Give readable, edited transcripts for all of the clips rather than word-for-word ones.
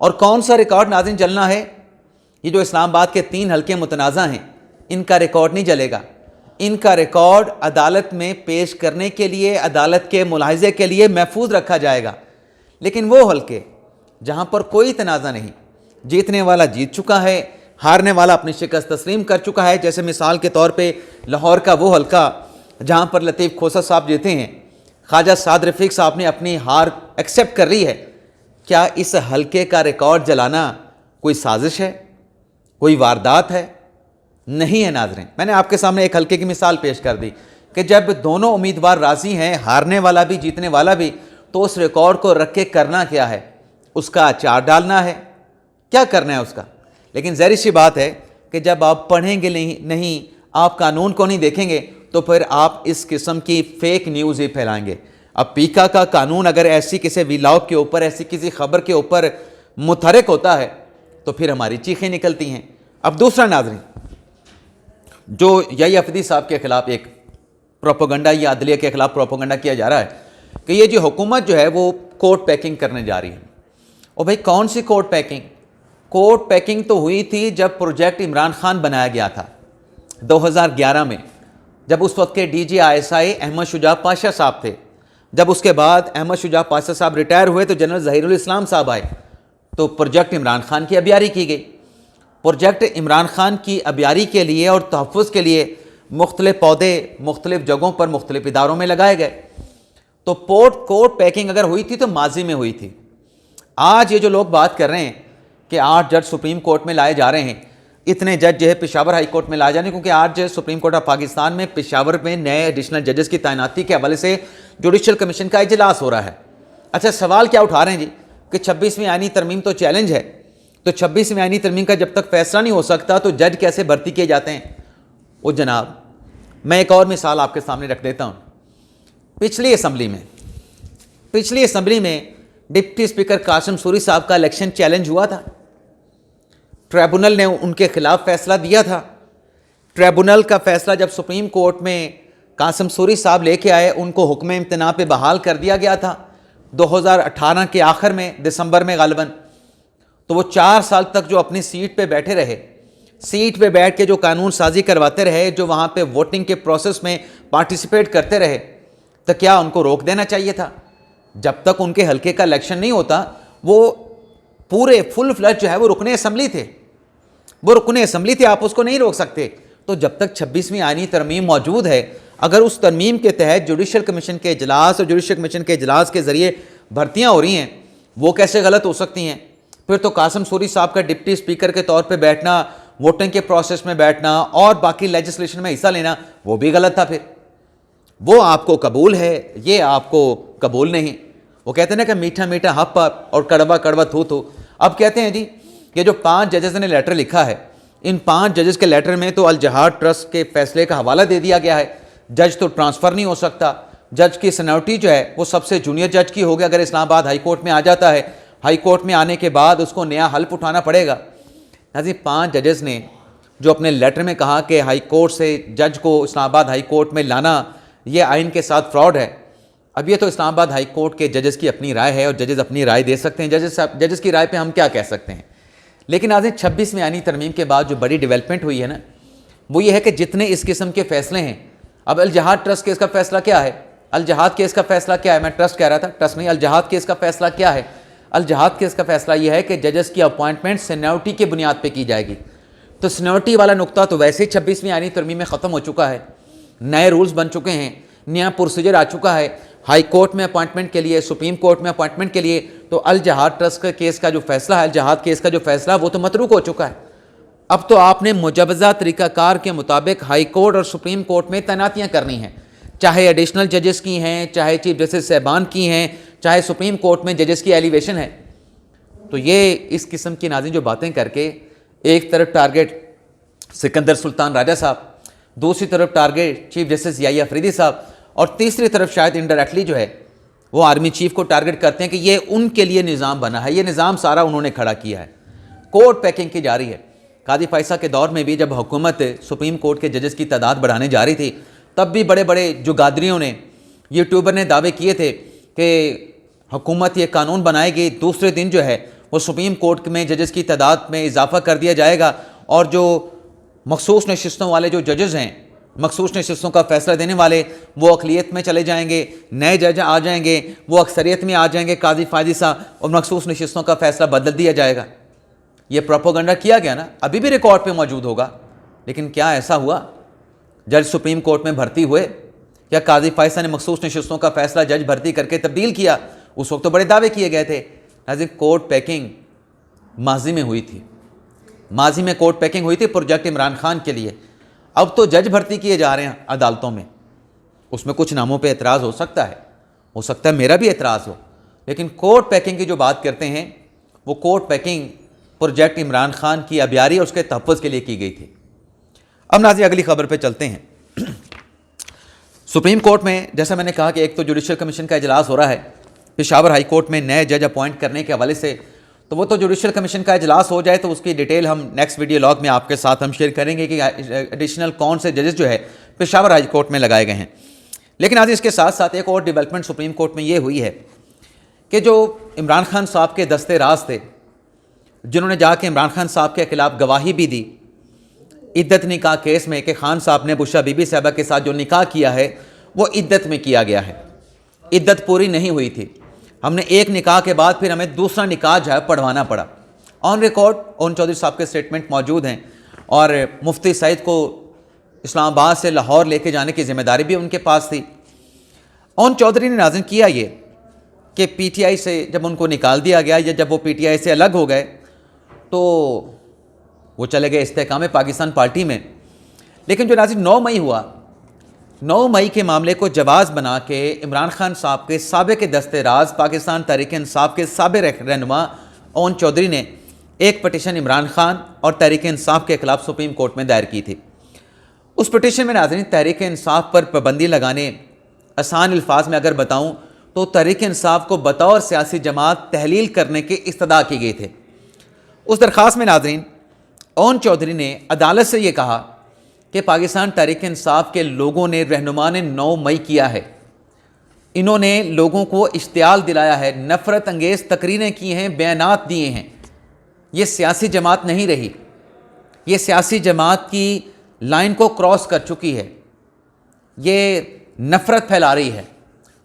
اور کون سا ریکارڈ ناظرین چلنا ہے؟ یہ جو اسلام آباد کے 3 حلقے متنازع ہیں ان کا ریکارڈ نہیں چلے گا. ان کا ریکارڈ عدالت میں پیش کرنے کے لیے، عدالت کے ملاحظے کے لیے محفوظ رکھا جائے گا. لیکن وہ حلقے جہاں پر کوئی تنازع نہیں، جیتنے والا جیت چکا ہے، ہارنے والا اپنی شکست تسلیم کر چکا ہے، جیسے مثال کے طور پہ لاہور کا وہ حلقہ جہاں پر لطیف کھوسہ صاحب جیتے ہیں، خواجہ سعد رفیق صاحب نے اپنی ہار ایکسیپٹ کر لی ہے. کیا اس حلقے کا ریکارڈ جلانا کوئی سازش ہے؟ کوئی واردات ہے؟ نہیں ہے ناظرین. میں نے آپ کے سامنے ایک حلقے کی مثال پیش کر دی کہ جب دونوں امیدوار راضی ہیں، ہارنے والا بھی جیتنے والا بھی، تو اس ریکارڈ کو رکھ کے کرنا کیا ہے؟ اس کا اچار ڈالنا ہے. کیا کرنا ہے اس کا؟ لیکن ظاہر سی بات ہے کہ جب آپ پڑھیں گے نہیں، آپ قانون کو نہیں دیکھیں گے، تو پھر آپ اس قسم کی فیک نیوز ہی پھیلائیں گے. اب پیکا کا قانون اگر ایسی کسی ویلاگ کے اوپر، ایسی کسی خبر کے اوپر متحرک ہوتا ہے تو پھر ہماری چیخیں نکلتی ہیں. اب دوسرا ناظرین، جو یحییٰ افریدی صاحب کے خلاف ایک پروپیگنڈا یا عدلیہ کے خلاف پروپیگنڈا کیا جا رہا ہے کہ یہ جو حکومت جو ہے وہ کوٹ پیکنگ کرنے جا رہی ہے. اور بھائی کون سی کوٹ پیکنگ؟ کوٹ پیکنگ تو ہوئی تھی جب پروجیکٹ عمران خان بنایا گیا تھا 2011 میں، جب اس وقت کے ڈی جی ISI احمد شجاع پاشا صاحب تھے. جب اس کے بعد احمد شجاع پاشا صاحب ریٹائر ہوئے تو جنرل ظہیر الاسلام صاحب آئے تو پروجیکٹ عمران خان کی ابیاری کی گئی. پروجیکٹ عمران خان کی ابیاری کے لیے اور تحفظ کے لیے مختلف پودے مختلف جگہوں پر مختلف اداروں میں لگائے گئے. تو کوٹ پیکنگ اگر ہوئی تھی تو ماضی میں ہوئی تھی. آج یہ جو لوگ بات کر رہے ہیں کہ 8 جج سپریم کورٹ میں لائے جا رہے ہیں، اتنے جج جو ہے پشاور ہائی کورٹ میں لائے جانے، کیونکہ آج سپریم کورٹ آف پاکستان میں پشاور میں نئے ایڈیشنل ججز کی تعیناتی کے حوالے سے جوڈیشل کمیشن کا اجلاس ہو رہا ہے. اچھا سوال کیا اٹھا رہے ہیں جی کہ 26ویں آئینی ترمیم تو چیلنج ہے، تو 26ویں آئینی ترمیم کا جب تک فیصلہ نہیں ہو سکتا تو جج کیسے بھرتی کیے جاتے ہیں؟ وہ جناب میں ایک اور مثال آپ کے سامنے رکھ دیتا ہوں. پچھلی اسمبلی میں ڈپٹی اسپیکر قاسم سوری صاحب کا الیکشن چیلنج ہوا تھا. ٹریبونل نے ان کے خلاف فیصلہ دیا تھا. ٹریبونل کا فیصلہ جب سپریم کورٹ میں قاسم سوری صاحب لے کے آئے، ان کو حکم امتناع پہ بحال کر دیا گیا تھا 2018 کے آخر میں، دسمبر میں غالباً. تو وہ 4 سال تک جو اپنی سیٹ پہ بیٹھے رہے، سیٹ پہ بیٹھ کے جو قانون سازی کرواتے رہے، جو وہاں پہ ووٹنگ کے پروسیس میں پارٹیسپیٹ کرتے رہے، تو کیا ان کو روک دینا چاہیے تھا؟ جب تک ان کے حلقے کا الیکشن نہیں ہوتا وہ پورے فل فلج جو ہے وہ رکن اسمبلی تھے، آپ اس کو نہیں روک سکتے. تو جب تک 26ویں آئینی ترمیم موجود ہے، اگر اس ترمیم کے تحت جوڈیشل کمیشن کے اجلاس اور جوڈیشل کمیشن کے اجلاس کے ذریعے بھرتیاں ہو رہی ہیں، وہ کیسے غلط ہو سکتی ہیں؟ پھر تو قاسم سوری صاحب کا ڈپٹی اسپیکر کے طور پہ بیٹھنا، ووٹنگ کے پروسیس میں بیٹھنا اور باقی لیجسلیشن میں حصہ لینا وہ بھی غلط تھا. پھر وہ آپ کو قبول ہے، یہ آپ کو قبول نہیں. وہ کہتے ہیں نا کہ میٹھا میٹھا ہپ اور کڑوا کڑوا تھو. اب کہتے ہیں جی کہ جو 5 ججز نے لیٹر لکھا ہے، ان 5 ججز کے لیٹر میں تو الجہاد ٹرسٹ کے فیصلے کا حوالہ دے دیا گیا ہے. جج تو ٹرانسفر نہیں ہو سکتا، جج کی سینیورٹی جو ہے وہ سب سے جونیئر جج کی ہوگی. اگر اسلام آباد ہائی کورٹ میں آ جاتا ہے، ہائی کورٹ میں آنے کے بعد اس کو نیا حلف اٹھانا پڑے گا. ناظرین 5 ججز نے جو اپنے لیٹر میں کہا کہ ہائی کورٹ سے جج کو اسلام آباد ہائی کورٹ میں لانا یہ آئین کے ساتھ فراڈ ہے. اب یہ تو اسلام آباد ہائی کورٹ کے ججز کی اپنی رائے ہے اور ججز اپنی رائے دے سکتے ہیں. ججز کی رائے پہ ہم کیا کہہ سکتے ہیں؟ لیکن ناظرین 26ویں آئینی ترمیم کے بعد جو بڑی ڈیولپمنٹ ہوئی ہے نا، وہ یہ ہے کہ جتنے اس قسم کے فیصلے ہیں، اب الجہاد ٹرسٹ کیس کا فیصلہ کیا ہے؟ الجہاد کیس کا فیصلہ کیا ہے؟ میں ٹرسٹ کہہ رہا تھا، ٹرسٹ نہیں. الجہاد کیس کا فیصلہ کیا ہے؟ الجہاد کیس کا فیصلہ یہ ہے کہ ججز کی اپوائنٹمنٹ سینیورٹی کی بنیاد پہ کی جائے گی. تو سینیورٹی والا نقطہ تو ویسے ہی 26ویں آئینی ترمیم میں ختم ہو چکا ہے. نئے رولز بن چکے ہیں، نیا پروسیجر آ چکا ہے ہائی کورٹ میں اپوائنٹمنٹ کے لیے، سپریم کورٹ میں اپوائنٹمنٹ کے لیے. تو الجہاد ٹرسٹ کے کیس کا جو فیصلہ ہے، الجہاد کیس کا جو فیصلہ وہ تو متروک ہو چکا ہے. اب تو آپ نے مجوزہ طریقہ کار کے مطابق ہائی کورٹ اور سپریم کورٹ میں تعیناتیاں کرنی ہیں، چاہے ایڈیشنل ججز کی ہیں، چاہے چیف جسٹس صاحبان کی ہیں، چاہے سپریم کورٹ میں ججز کی ایلیویشن ہے. تو یہ اس قسم کی ناظرین جو باتیں کر کے ایک طرف ٹارگٹ سکندر سلطان راجہ صاحب، دوسری طرف ٹارگٹ چیف جسٹس یحییٰ افریدی صاحب، اور تیسری طرف شاید انڈائریکٹلی جو ہے وہ آرمی چیف کو ٹارگٹ کرتے ہیں کہ یہ ان کے لیے نظام بنا ہے، یہ نظام سارا انہوں نے کھڑا کیا ہے. کوٹ پیکنگ کی جا رہی ہے. قاضی فیصل کے دور میں بھی جب حکومت سپریم کورٹ کے ججز کی تعداد بڑھانے جا رہی تھی، تب بھی بڑے بڑے جو گادریوں نے، یوٹیوبر نے دعوے کیے تھے کہ حکومت یہ قانون بنائے گی، دوسرے دن جو ہے وہ سپریم کورٹ میں ججز کی تعداد میں اضافہ کر دیا جائے گا، اور جو مخصوص نشستوں والے جو ججز ہیں، مخصوص نشستوں کا فیصلہ دینے والے، وہ اقلیت میں چلے جائیں گے، نئے جج آ جائیں گے، وہ اکثریت میں آ جائیں گے، قاضی فائزی صاحب، اور مخصوص نشستوں کا فیصلہ بدل دیا جائے گا۔ یہ پروپیگنڈا کیا گیا نا، ابھی بھی ریکارڈ پہ موجود ہوگا، لیکن کیا ایسا ہوا؟ جج سپریم کورٹ میں بھرتی ہوئے، یا قاضی فائز صاحب نے مخصوص نشستوں کا فیصلہ جج بھرتی کر کے تبدیل کیا؟ اس وقت تو بڑے دعوے کیے گئے تھے۔ ناظرین، کورٹ پیکنگ ماضی میں ہوئی تھی، ماضی میں کورٹ پیکنگ ہوئی تھی پروجیکٹ عمران خان کے لیے۔ اب تو جج بھرتی کیے جا رہے ہیں عدالتوں میں، اس میں کچھ ناموں پہ اعتراض ہو سکتا ہے میرا بھی اعتراض ہو، لیکن کورٹ پیکنگ کی جو بات کرتے ہیں وہ court packing project Imran Khan کی ابیاری اور اس کے تحفظ کے لیے کی گئی تھی۔ اب ناظرین اگلی خبر پہ چلتے ہیں۔ سپریم کورٹ میں جیسا میں نے کہا کہ ایک تو جوڈیشل کمیشن کا اجلاس ہو رہا ہے پشاور ہائی کورٹ میں نئے جج اپوائنٹ کرنے کے حوالے سے، تو وہ تو جوڈیشل کمیشن کا اجلاس ہو جائے تو اس کی ڈیٹیل ہم نیکسٹ ویڈیو لاگ میں آپ کے ساتھ ہم شیئر کریں گے کہ ایڈیشنل کون سے ججز جو ہے پشاور ہائی کورٹ میں لگائے گئے ہیں۔ لیکن آج اس کے ساتھ ساتھ ایک اور ڈیولپمنٹ سپریم کورٹ میں یہ ہوئی ہے کہ جو عمران خان صاحب کے دستے راز تھے، جنہوں نے جا کے عمران خان صاحب کے خلاف گواہی بھی دی عدت نکاح کیس میں کہ خان صاحب نے بشرا بی بی صاحبہ کے ساتھ جو نکاح کیا ہے وہ عدت میں کیا گیا ہے، عدت پوری نہیں ہوئی تھی، ہم نے ایک نکاح کے بعد پھر ہمیں دوسرا نکاح جو ہے پڑھوانا پڑا۔ آن ریکارڈ اون چودھری صاحب کے سٹیٹمنٹ موجود ہیں، اور مفتی سعید کو اسلام آباد سے لاہور لے کے جانے کی ذمہ داری بھی ان کے پاس تھی۔ اون چودھری نے ناظرین کیا یہ کہ پی ٹی آئی سے جب ان کو نکال دیا گیا، یا جب وہ پی ٹی آئی سے الگ ہو گئے تو وہ چلے گئے استحکام پاکستان پارٹی میں۔ لیکن جو ناظرین 9 مئی ہوا، 9 مئی کے معاملے کو جواز بنا کے عمران خان صاحب کے سابق دستے راز پاکستان تحریک انصاف کے سابق رہنما اون چودھری نے ایک پٹیشن عمران خان اور تحریک انصاف کے خلاف سپریم کورٹ میں دائر کی تھی۔ اس پٹیشن میں ناظرین تحریک انصاف پر پابندی لگانے، آسان الفاظ میں اگر بتاؤں تو تحریک انصاف کو بطور سیاسی جماعت تحلیل کرنے کے استدعا کی گئی تھے۔ اس درخواست میں ناظرین اون چودھری نے عدالت سے یہ کہا کہ پاکستان تحریک انصاف کے لوگوں نے، رہنما نے 9 مئی کیا ہے، انہوں نے لوگوں کو اشتعال دلایا ہے، نفرت انگیز تقریریں کی ہیں، بیانات دیے ہیں، یہ سیاسی جماعت نہیں رہی، یہ سیاسی جماعت کی لائن کو کراس کر چکی ہے، یہ نفرت پھیلا رہی ہے۔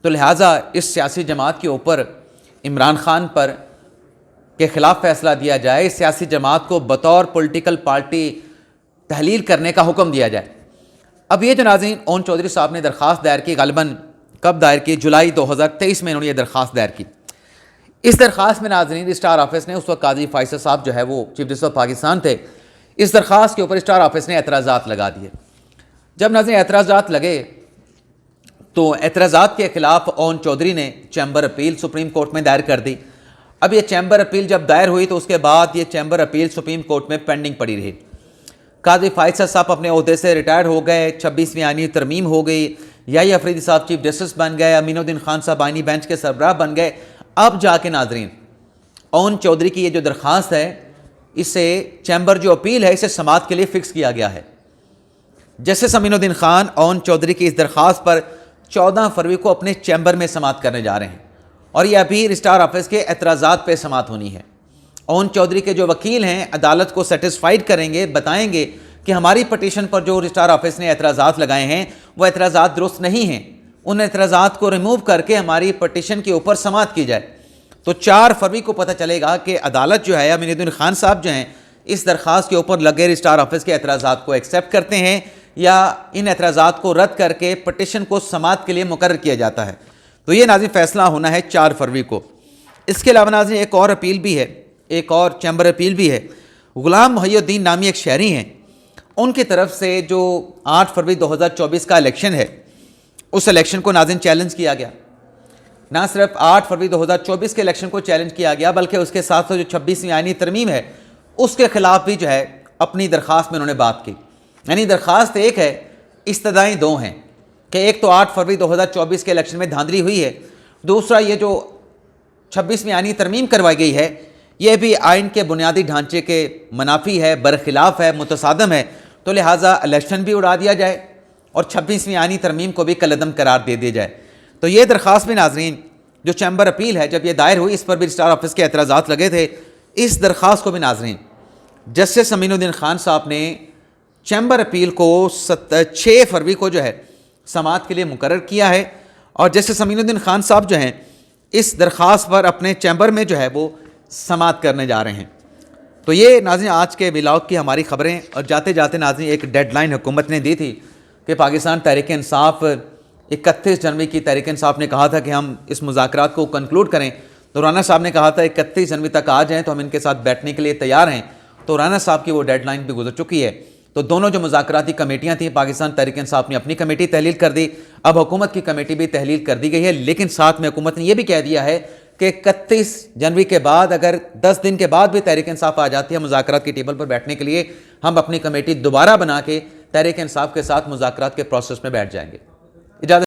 تو لہٰذا اس سیاسی جماعت کے اوپر عمران خان پر کے خلاف فیصلہ دیا جائے، اس سیاسی جماعت کو بطور پولیٹیکل پارٹی تحلیل کرنے کا حکم دیا جائے۔ اب یہ جو ناظرین اون چودھری صاحب نے درخواست دائر کی، غالباً کب دائر کی؟ جولائی 2023 میں انہوں نے یہ درخواست دائر کی۔ اس درخواست میں ناظرین اسٹار آفس نے، اس وقت قاضی فائصل صاحب جو ہے وہ چیف جسٹس آف پاکستان تھے، اس درخواست کے اوپر اسٹار آفس نے اعتراضات لگا دیے۔ جب ناظرین اعتراضات لگے تو اعتراضات کے خلاف اون چودھری نے چیمبر اپیل سپریم کورٹ میں دائر کر دی۔ اب یہ چیمبر اپیل جب دائر ہوئی تو اس کے بعد یہ چیمبر اپیل سپریم کورٹ میں پینڈنگ پڑی رہی۔ قاضی فائصل صاحب اپنے عہدے سے ریٹائر ہو گئے، 26ویں آئینی ترمیم ہو گئی، یحییٰ افریدی صاحب چیف جسٹس بن گئے، امین الدین خان صاحب آئینی بینچ کے سربراہ بن گئے۔ اب جا کے ناظرین اون چودھری کی یہ جو درخواست ہے، اسے چیمبر جو اپیل ہے اسے سماعت کے لیے فکس کیا گیا ہے۔ جسٹس امین الدین خان اون چودھری کی اس درخواست پر 14 فروری کو اپنے چیمبر میں سماعت کرنے جا رہے ہیں، اور یہ اپیل اسٹار آفس کے اعتراضات پہ سماعت ہونی ہے۔ اون چودھری کے جو وکیل ہیں عدالت کو سیٹسفائیڈ کریں گے، بتائیں گے کہ ہماری پٹیشن پر جو اسٹار آفس نے اعتراضات لگائے ہیں وہ اعتراضات درست نہیں ہیں، ان اعتراضات کو ریموو کر کے ہماری پٹیشن کے اوپر سماعت کی جائے۔ تو 4 فروری کو پتہ چلے گا کہ عدالت جو ہے، امین الدین خان صاحب جو ہیں، اس درخواست کے اوپر لگے اسٹار آفس کے اعتراضات کو ایکسیپٹ کرتے ہیں یا ان اعتراضات کو رد کر کے پٹیشن کو سماعت کے لیے مقرر کیا جاتا ہے۔ تو یہ ناظرین فیصلہ ہونا ہے 4 فروری کو۔ اس کے علاوہ ناظرین ایک اور اپیل بھی ہے، ایک اور چیمبر اپیل بھی ہے۔ غلام محی الدین نامی ایک شہری ہیں، ان کی طرف سے جو 8 فروری 2024 کا الیکشن ہے، اس الیکشن کو ناظرین چیلنج کیا گیا۔ نہ صرف 8 فروری 2024 کے الیکشن کو چیلنج کیا گیا بلکہ اس کے ساتھ جو 26ویں آئینی ترمیم ہے اس کے خلاف بھی جو ہے اپنی درخواست میں انہوں نے بات کی۔ یعنی درخواست ایک ہے، استدعائیں 2 ہیں، کہ ایک تو 8 فروری 2024 کے الیکشن میں دھاندلی ہوئی ہے، دوسرا یہ جو 26ویں آئینی ترمیم کروائی گئی ہے یہ بھی آئین کے بنیادی ڈھانچے کے منافی ہے، برخلاف ہے، متصادم ہے، تو لہٰذا الیکشن بھی اڑا دیا جائے اور 26ویں آئینی ترمیم کو بھی کالعدم قرار دے دیا جائے۔ تو یہ درخواست بھی ناظرین جو چیمبر اپیل ہے جب یہ دائر ہوئی، اس پر بھی اسٹار آفس کے اعتراضات لگے تھے اس درخواست کو بھی ناظرین جسٹس امین الدین خان صاحب نے چیمبر اپیل کو 6 فروری کو جو ہے سماعت کے لیے مقرر کیا ہے، اور جسٹس امین الدین خان صاحب جو ہیں اس درخواست پر اپنے چیمبر میں جو ہے وہ سماعت کرنے جا رہے ہیں۔ تو یہ ناظرین آج کے ولاگ کی ہماری خبریں، اور جاتے جاتے ناظرین ایک ڈیڈ لائن حکومت نے دی تھی کہ پاکستان تحریک انصاف 31 جنوری کی تحریک انصاف نے کہا تھا کہ ہم اس مذاکرات کو کنکلوڈ کریں، تو رانا صاحب نے کہا تھا 31 جنوری تک آ جائیں تو ہم ان کے ساتھ بیٹھنے کے لیے تیار ہیں، تو رانا صاحب کی وہ ڈیڈ لائن بھی گزر چکی ہے۔ تو دونوں جو مذاکراتی کمیٹیاں تھیں، پاکستان تحریک انصاف نے اپنی کمیٹی تحلیل کر دی، اب حکومت کی کمیٹی بھی تحلیل کر دی گئی ہے، لیکن ساتھ میں حکومت نے یہ بھی کہہ دیا ہے کہ 31 جنوری کے بعد اگر 10 دن کے بعد بھی تحریک انصاف آ جاتی ہے مذاکرات کی ٹیبل پر بیٹھنے کے لیے، ہم اپنی کمیٹی دوبارہ بنا کے تحریک انصاف کے ساتھ مذاکرات کے پروسیس میں بیٹھ جائیں گے۔ اجازت